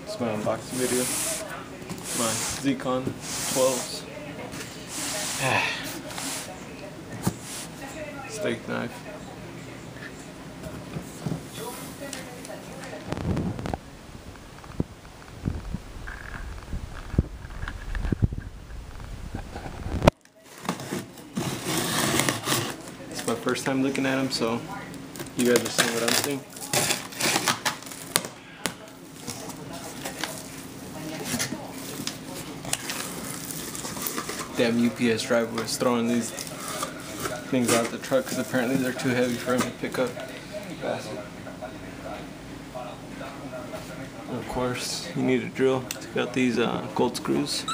It's my unboxing video. My Zcon 12s. Steak knife. It's my first time looking at them, so you guys are seeing what I'm seeing. Damn UPS driver was throwing these things out the truck because apparently they're too heavy for him to pick up. Bastard. And of course, you need a drill. Take out these gold screws.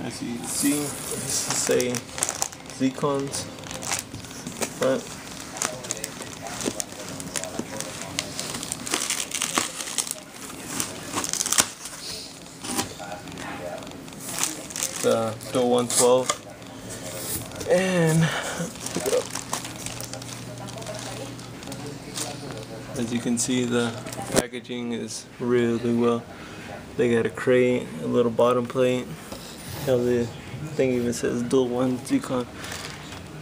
As you can see, this is a Zcons front. The dual 112, and pick it up. As you can see, the packaging is really well. They got a crate, a little bottom plate. Hell, the thing even says dual 1 Zcon.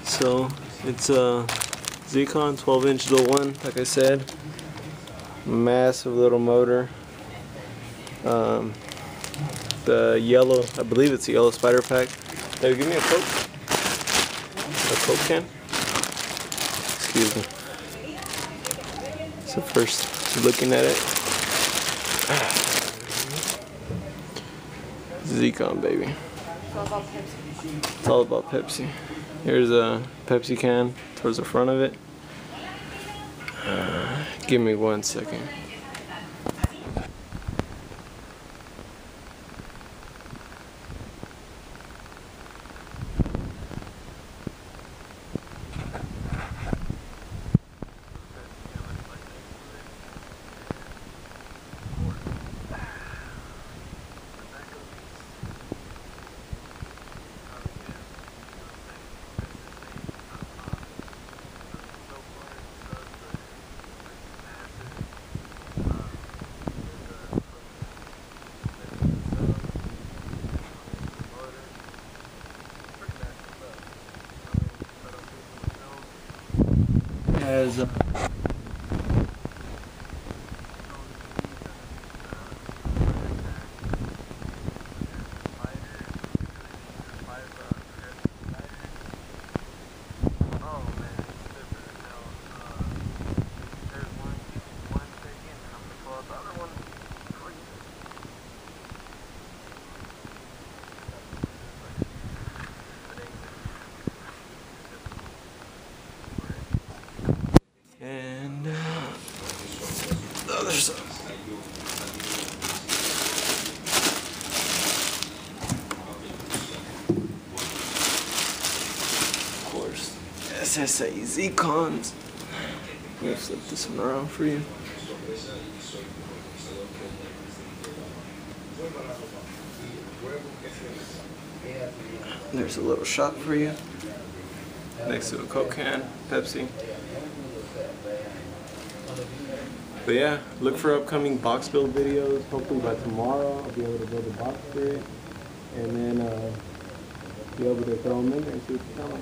So it's a Zcon 12-inch dual 1, like I said. Massive little motor. The yellow, I believe it's the yellow spider pack. Hey, give me a Coke. A Coke can. Excuse me. So first, looking at it. Zcon, baby. It's all about Pepsi. Here's a Pepsi can towards the front of it. Give me 1 second. Has and the other side. Of course, SSA Zcons. I'm gonna flip this one around for you. There's a little shot for you. Next to a Coke can, Pepsi. But yeah, look for upcoming box build videos. Hopefully by tomorrow I'll be able to build a box for it. And then be able to throw them in there and see what you sound like.